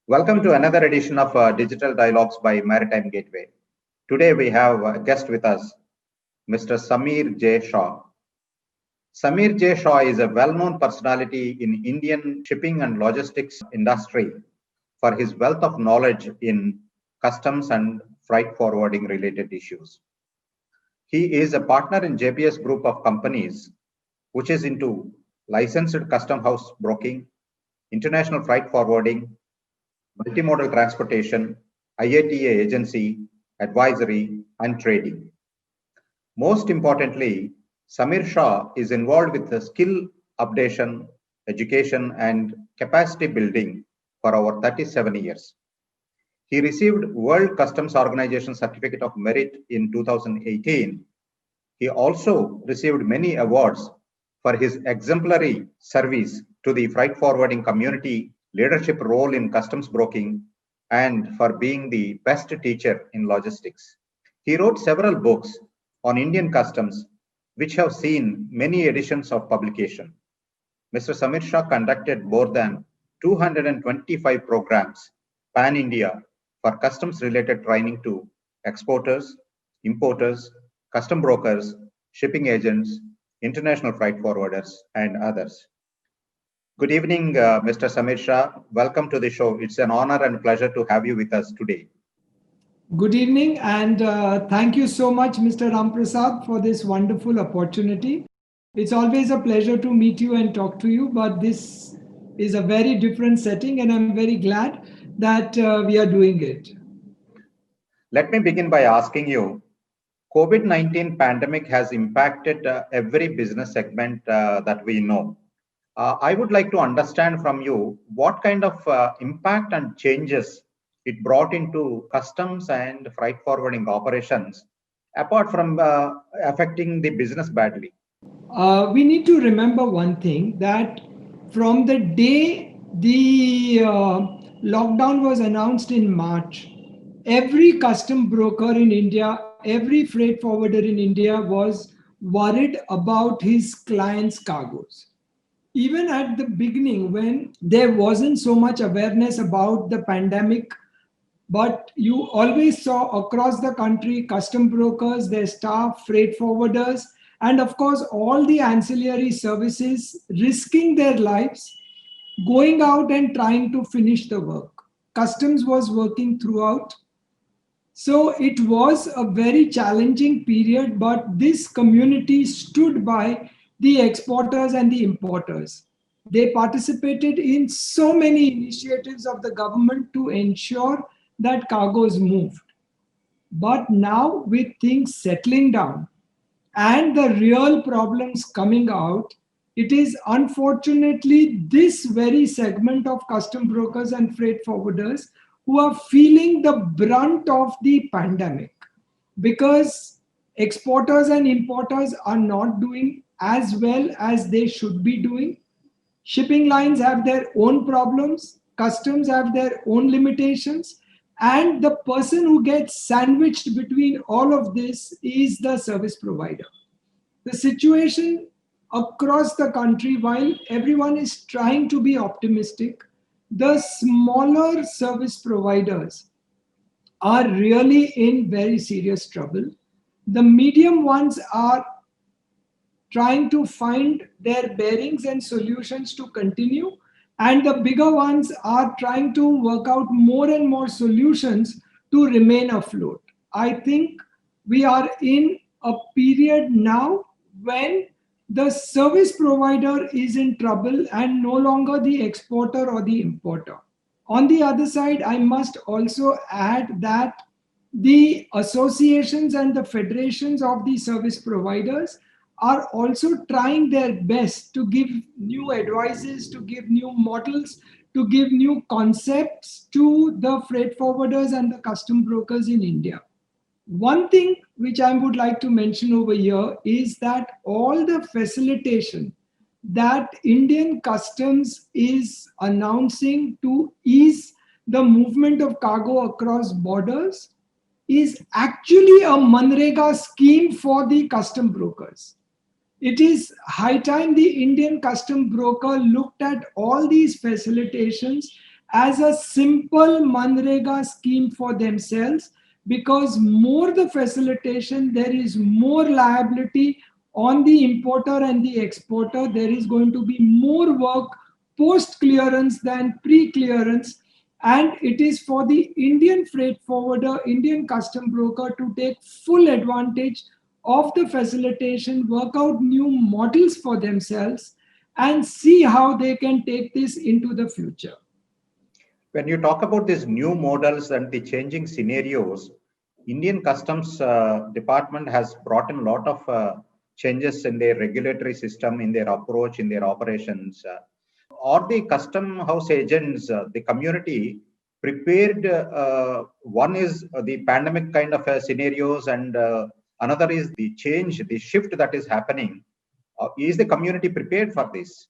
Welcome to another edition of Digital Dialogues by Maritime Gateway. Today we have a guest with us, Mr. Samir J. Shaw. Samir J. Shaw is a well-known personality in Indian shipping and logistics industry for his wealth of knowledge in customs and freight forwarding related issues. He is a partner in JPS Group of companies, which is into licensed custom house broking, international freight forwarding, multimodal transportation, IATA agency, advisory, and trading. Most importantly, Samir Shah is involved with the skill updation, education, and capacity building for over 37 years. He received World Customs Organization Certificate of Merit in 2018. He also received many awards for his exemplary service to the freight forwarding community, leadership role in customs broking, and for being the best teacher in logistics. He wrote several books on Indian customs, which have seen many editions of publication. Mr. Samir Shah conducted more than 225 programs pan-India for customs-related training to exporters, importers, custom brokers, shipping agents, international freight forwarders, and others. Good evening, Mr. Samir Shah. Welcome to the show. It's an honor and pleasure to have you with us today. Good evening, and thank you so much, Mr. Ramprasad, for this wonderful opportunity. It's always a pleasure to meet you and talk to you, but this is a very different setting, and I'm very glad that we are doing it. Let me begin by asking you, COVID-19 pandemic has impacted every business segment that we know. I would like to understand from you what kind of impact and changes it brought into customs and freight forwarding operations, apart from affecting the business badly. We need to remember one thing, that from the day the lockdown was announced in March, every custom broker in India, every freight forwarder in India was worried about his clients' cargoes. Even at the beginning, when there wasn't so much awareness about the pandemic, but you always saw across the country custom brokers, their staff, freight forwarders, and of course all the ancillary services risking their lives, going out and trying to finish the work. Customs was working throughout. So it was a very challenging period, but this community stood by the exporters and the importers. They participated in so many initiatives of the government to ensure that cargoes moved. But now, with things settling down and the real problems coming out, it is unfortunately this very segment of custom brokers and freight forwarders who are feeling the brunt of the pandemic, because exporters and importers are not doing as well as they should be doing. Shipping lines have their own problems, customs have their own limitations, and the person who gets sandwiched between all of this is the service provider. The situation across the country, while everyone is trying to be optimistic, the smaller service providers are really in very serious trouble. The medium ones are trying to find their bearings and solutions to continue, and the bigger ones are trying to work out more and more solutions to remain afloat. I think we are in a period now when the service provider is in trouble and no longer the exporter or the importer. On the other side, I must also add that the associations and the federations of the service providers are also trying their best to give new advices, to give new models, to give new concepts to the freight forwarders and the custom brokers in India. One thing which I would like to mention over here is that all the facilitation that Indian Customs is announcing to ease the movement of cargo across borders is actually a Manrega scheme for the custom brokers. It is high time the Indian custom broker looked at all these facilitations as a simple Manrega scheme for themselves, because more the facilitation, there is more liability on the importer and the exporter. There is going to be more work post clearance than pre clearance, and it is for the Indian freight forwarder, Indian custom broker to take full advantage of the facilitation, work out new models for themselves, and see how they can take this into the future. When you talk about these new models and the changing scenarios, Indian Customs Department has brought in a lot of changes in their regulatory system, in their approach, in their operations. Are the custom house agents, the community, prepared? One is the pandemic kind of scenarios, and another is the change, the shift that is happening. Is the community prepared for this?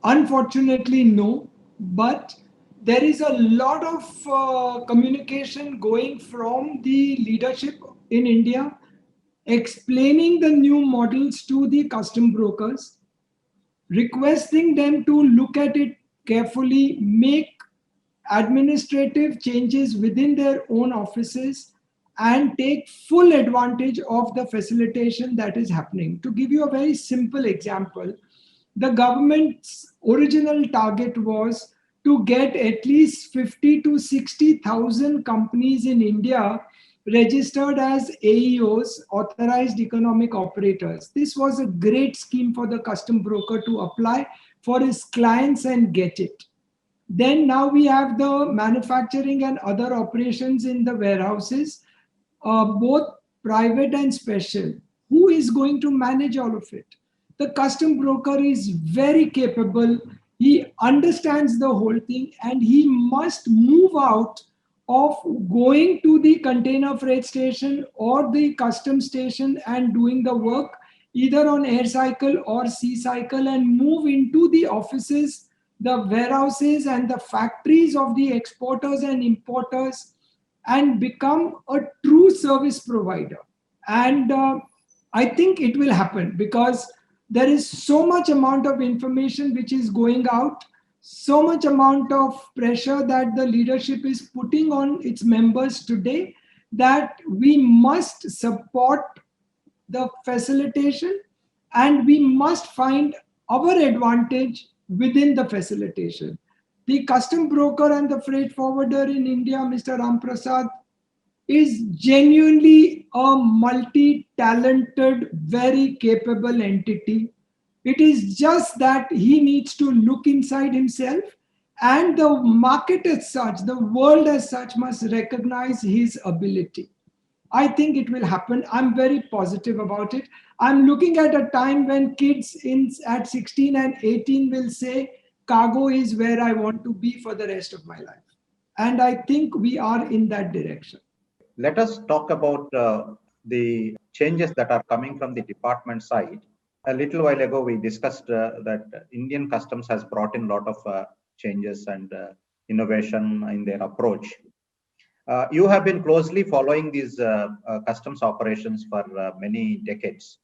Unfortunately, no, but there is a lot of communication going from the leadership in India, explaining the new models to the custom brokers, requesting them to look at it carefully, make administrative changes within their own offices, and take full advantage of the facilitation that is happening. To give you a very simple example, the government's original target was to get at least 50 to 60,000 companies in India registered as AEOs, authorized economic operators. This was a great scheme for the custom broker to apply for his clients and get it. Then now we have the manufacturing and other operations in the warehouses, both private and special. Who is going to manage all of it? The custom broker is very capable. He understands the whole thing, and he must move out of going to the container freight station or the custom station and doing the work either on air cycle or sea cycle, and move into the offices, the warehouses and the factories of the exporters and importers, and become a true service provider. And I think it will happen because there is so much amount of information which is going out, so much amount of pressure that the leadership is putting on its members today, that we must support the facilitation and we must find our advantage within the facilitation. The custom broker and the freight forwarder in India, Mr. Ramprasad, is genuinely a multi-talented, very capable entity. It is just that he needs to look inside himself, and the market as such, the world as such, must recognize his ability. I think it will happen. I'm very positive about it. I'm looking at a time when kids at 16 and 18 will say, cargo is where I want to be for the rest of my life. And I think we are in that direction. Let us talk about the changes that are coming from the department side. A little while ago, we discussed that Indian Customs has brought in a lot of changes and innovation in their approach. You have been closely following these customs operations for many decades.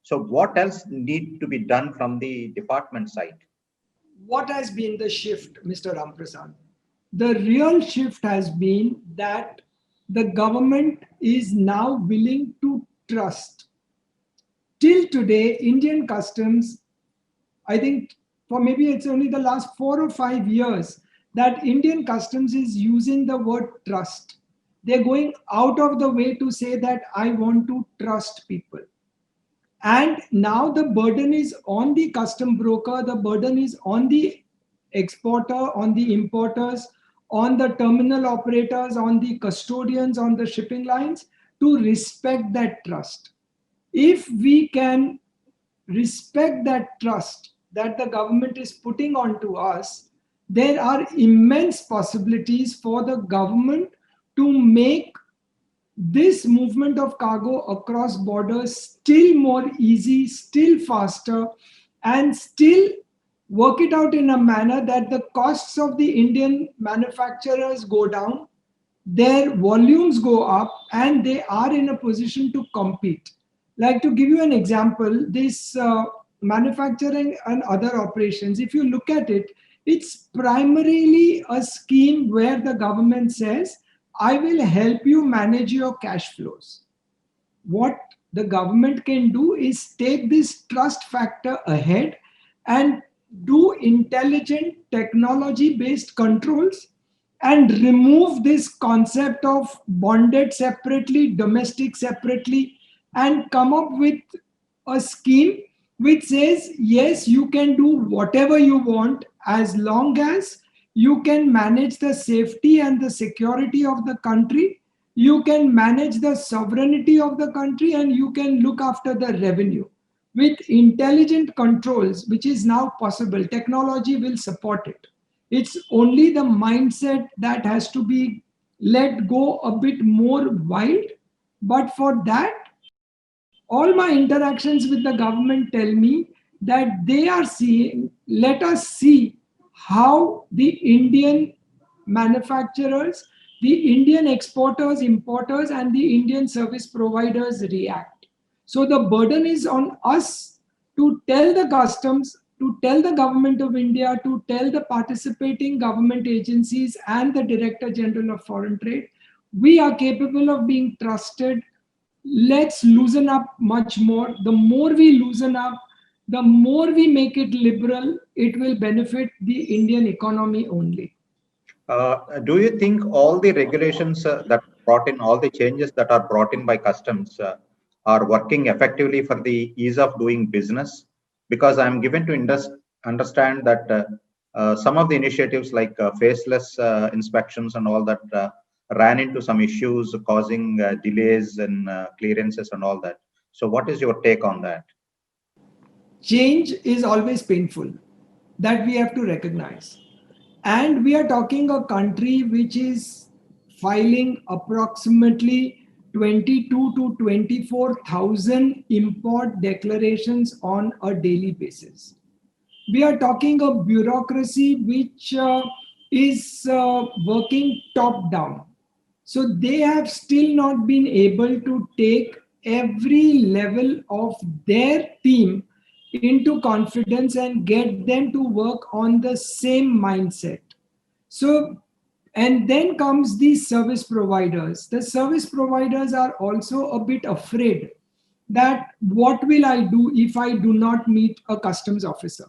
So what else need to be done from the department side? What has been the shift, Mr. Ramprasad? The real shift has been that the government is now willing to trust. Till today, Indian Customs, I think for maybe it's only the last 4 or 5 years that Indian Customs is using the word trust. They're going out of the way to say that I want to trust people. And now the burden is on the custom broker, the burden is on the exporter, on the importers, on the terminal operators, on the custodians, on the shipping lines, to respect that trust. If we can respect that trust that the government is putting onto us, there are immense possibilities for the government to make this movement of cargo across borders still more easy, still faster, and still work it out in a manner that the costs of the Indian manufacturers go down, their volumes go up, and they are in a position to compete. Like, to give you an example, this manufacturing and other operations, if you look at it, It's primarily a scheme where the government says, I will help you manage your cash flows. What the government can do is take this trust factor ahead and do intelligent technology based controls and remove this concept of bonded separately, domestic separately, and come up with a scheme which says, yes, you can do whatever you want as long as you can manage the safety and the security of the country, you can manage the sovereignty of the country, and you can look after the revenue. With intelligent controls, which is now possible, technology will support it. It's only the mindset that has to be let go a bit more wild. But for that, all my interactions with the government tell me that they are seeing, let us see how the Indian manufacturers, the Indian exporters, importers, and the Indian service providers react. So the burden is on us to tell the customs, to tell the government of India, to tell the participating government agencies and the Director General of Foreign Trade, we are capable of being trusted. Let's loosen up much more. The more we loosen up, the more we make it liberal, it will benefit the Indian economy only. Do you think all the regulations that brought in, all the changes that are brought in by customs are working effectively for the ease of doing business? Because I'm given to understand that some of the initiatives like faceless inspections and all that ran into some issues causing delays in clearances and all that. So what is your take on that? Change is always painful. That we have to recognize. And we are talking a country which is filing approximately 22 to 24,000 import declarations on a daily basis. We are talking a bureaucracy which is working top down. So they have still not been able to take every level of their team into confidence and get them to work on the same mindset. So, and then comes the service providers. The service providers are also a bit afraid that what will I do if I do not meet a customs officer?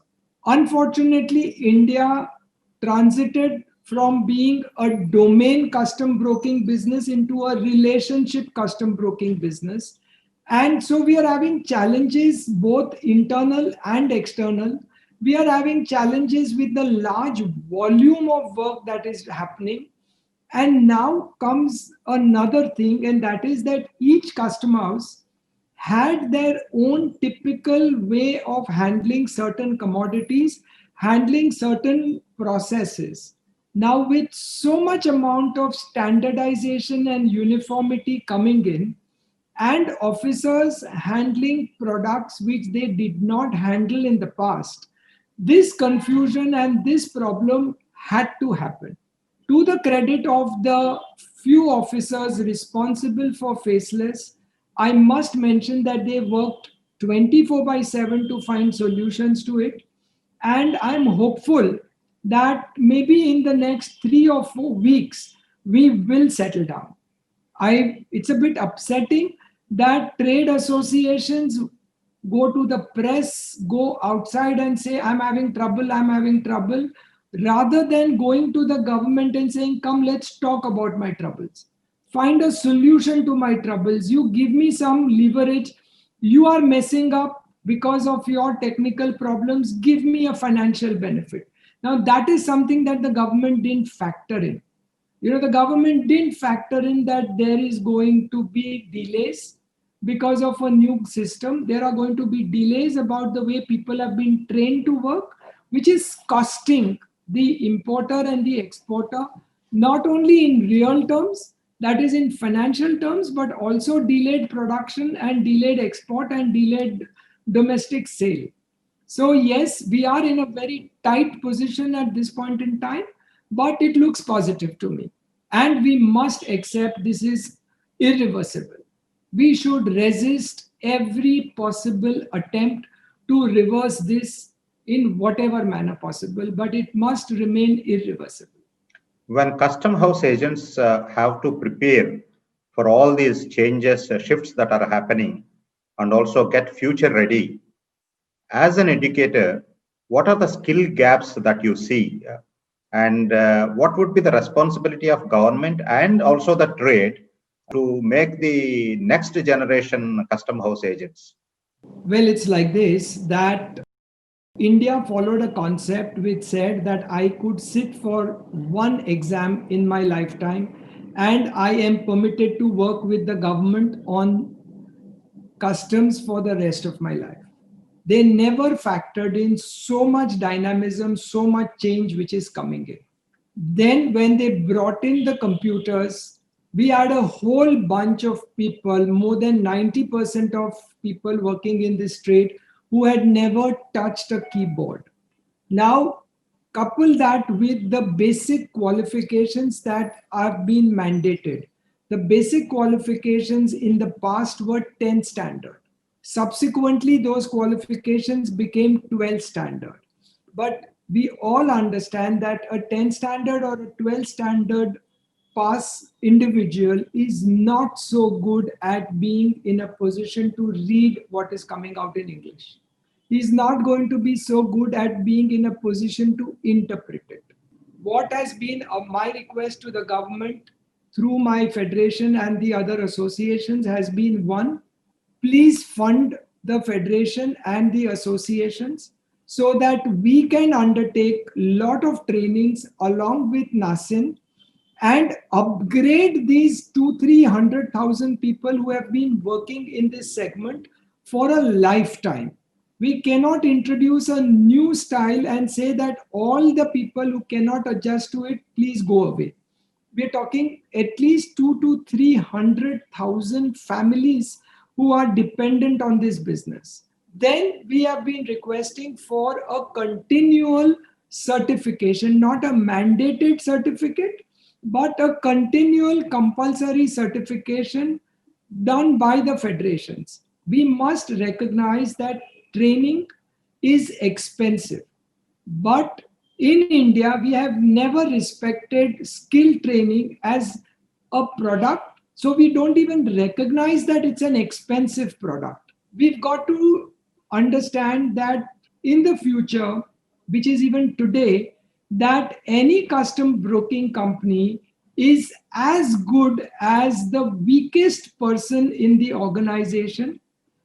Unfortunately, India transited from being a domain custom broking business into a relationship custom broking business. And so we are having challenges, both internal and external. We are having challenges with the large volume of work that is happening. And now comes another thing, and that is that each custom house had their own typical way of handling certain commodities, handling certain processes. Now, with so much amount of standardization and uniformity coming in, and officers handling products which they did not handle in the past, this confusion and this problem had to happen. To the credit of the few officers responsible for faceless, I must mention that they worked 24 by 7 to find solutions to it. And I'm hopeful that maybe in the next 3 or 4 weeks, we will settle down. It's a bit upsetting that trade associations go to the press, go outside and say, I'm having trouble, rather than going to the government and saying, come, let's talk about my troubles. Find a solution to my troubles. You give me some leverage. You are messing up because of your technical problems. Give me a financial benefit. Now, that is something that the government didn't factor in. The government didn't factor in that there is going to be delays because of a new system. There are going to be delays about the way people have been trained to work, which is costing the importer and the exporter, not only in real terms, that is in financial terms, but also delayed production and delayed export and delayed domestic sale. So yes, we are in a very tight position at this point in time, but it looks positive to me. And we must accept this is irreversible. We should resist every possible attempt to reverse this in whatever manner possible, but it must remain irreversible. When custom house agents have to prepare for all these changes, shifts that are happening, and also get future ready, as an educator, what are the skill gaps that you see? And what would be the responsibility of government and also the trade to make the next generation custom house agents? Well, it's like this, that India followed a concept which said that I could sit for one exam in my lifetime and I am permitted to work with the government on customs for the rest of my life. They never factored in so much dynamism, so much change which is coming in. Then, when they brought in the computers, we had a whole bunch of people, more than 90% of people working in this trade who had never touched a keyboard. Now, couple that with the basic qualifications that are being mandated. The basic qualifications in the past were 10 standard. Subsequently, those qualifications became 12 standard. But we all understand that a 10 standard or a 12 standard pass individual is not so good at being in a position to read what is coming out in English. He's not going to be so good at being in a position to interpret it. What has been my request to the government through my federation and the other associations has been, one, please fund the federation and the associations so that we can undertake a lot of trainings along with NASIN and upgrade these 200,000-300,000 people who have been working in this segment for a lifetime. We cannot introduce a new style and say that all the people who cannot adjust to it, please go away. We're talking at least 200,000 to 300,000 families who are dependent on this business. Then we have been requesting for a continual certification, not a mandated certificate, but a continual compulsory certification done by the federations. We must recognize that training is expensive, but in India, we have never respected skill training as a product. So we don't even recognize that it's an expensive product. We've got to understand that in the future, which is even today, that any custom broking company is as good as the weakest person in the organization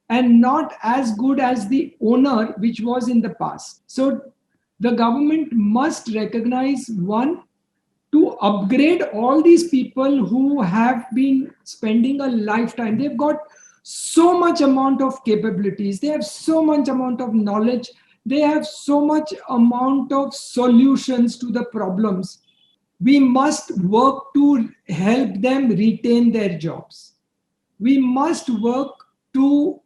and not as good as the owner, which was in the past. So the government must recognize, one, to upgrade all these people who have been spending a lifetime. They've got so much amount of capabilities, they have so much amount of knowledge, they have so much amount of solutions to the problems. We must work to help them retain their jobs. We must work to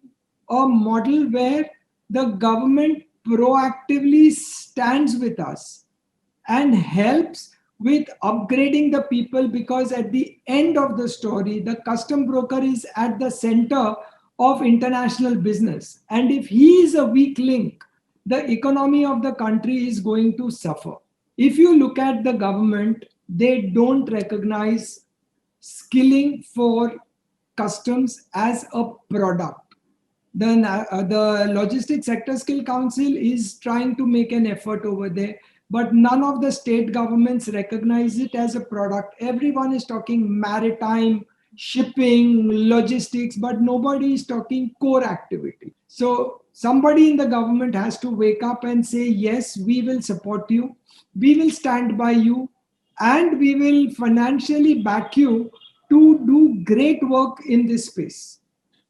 a model where the government proactively stands with us and helps with upgrading the people, because at the end of the story, the custom broker is at the center of international business. And if he is a weak link, the economy of the country is going to suffer. If you look at the government, they don't recognize skilling for customs as a product. The Logistics Sector Skill Council is trying to make an effort over there, but none of the state governments recognize it as a product. Everyone is talking maritime, shipping, logistics, but nobody is talking core activity. So somebody in the government has to wake up and say, yes, we will support you, we will stand by you, and we will financially back you to do great work in this space.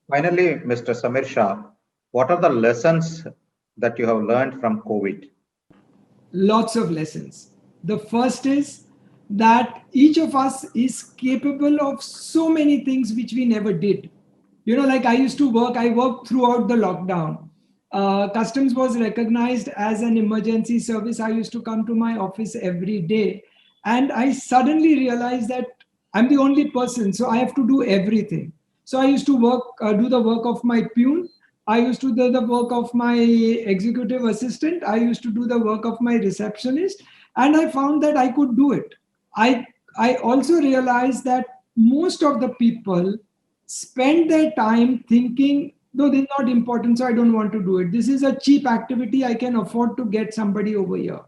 Finally, Mr. Samir Shah, what are the lessons that you have learned from COVID? Lots of lessons. The first is that each of us is capable of so many things which we never did. You know, like I worked throughout the lockdown. Customs was recognized as an emergency service. I used to come to my office every day. And I suddenly realized that I'm the only person, so I have to do everything. So I used to do the work of my peon. I used to do the work of my executive assistant. I used to do the work of my receptionist, and I found that I could do it. I also realized that most of the people spend their time thinking, no, this is not important, so I don't want to do it. This is a cheap activity. I can afford to get somebody over here.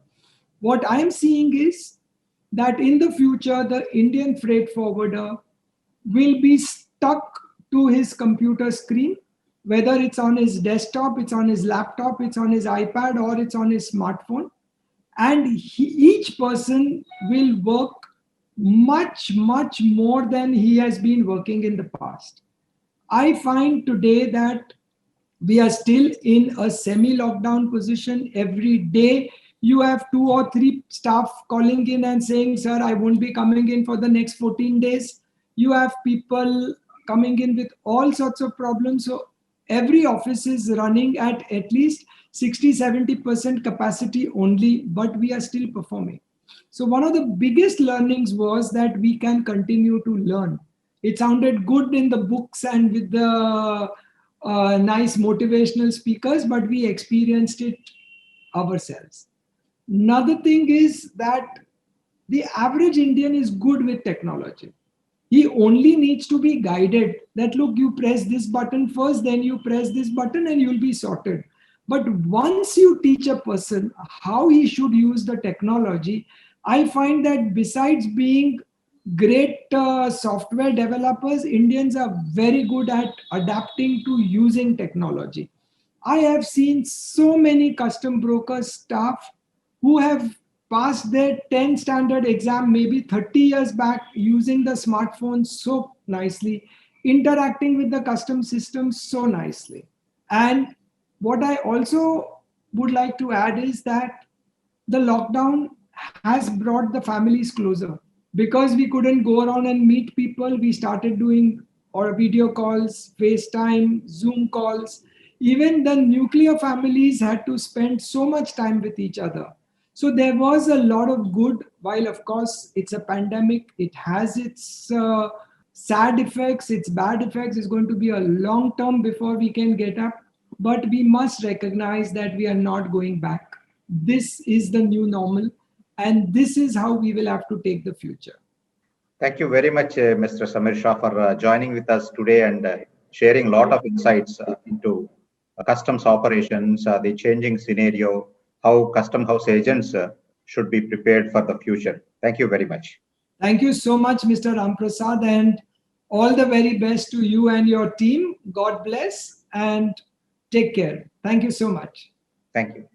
What I'm seeing is that in the future, the Indian freight forwarder will be stuck to his computer screen, whether it's on his desktop, it's on his laptop, it's on his iPad, or it's on his smartphone. And each person will work much, much more than he has been working in the past. I find today that we are still in a semi lockdown position. Every day you have 2 or 3 staff calling in and saying, sir, I won't be coming in for the next 14 days. You have people coming in with all sorts of problems. So every office is running at least 60-70% capacity only, but we are still performing. So one of the biggest learnings was that we can continue to learn. It sounded good in the books and with the nice motivational speakers, but we experienced it ourselves. Another thing is that the average Indian is good with technology. He only needs to be guided that, look, you press this button first, then you press this button and you'll be sorted. But once you teach a person how he should use the technology, I find that besides being great software developers, Indians are very good at adapting to using technology. I have seen so many custom broker staff who have passed their 10 standard exam maybe 30 years back using the smartphone so nicely, interacting with the custom system so nicely. And what I also would like to add is that the lockdown has brought the families closer. Because we couldn't go around and meet people, we started doing or video calls, FaceTime, Zoom calls. Even the nuclear families had to spend so much time with each other. So there was a lot of good, while of course it's a pandemic, it has its sad effects, its bad effects. It's going to be a long term before we can get up. But we must recognize that we are not going back. This is the new normal, and this is how we will have to take the future. Thank you very much, Mr. Samir Shah, for joining with us today and sharing a lot of insights into customs operations, the changing scenario, how custom house agents should be prepared for the future. Thank you very much. Thank you so much, Mr. Ramprasad, and all the very best to you and your team. God bless and take care. Thank you so much. Thank you.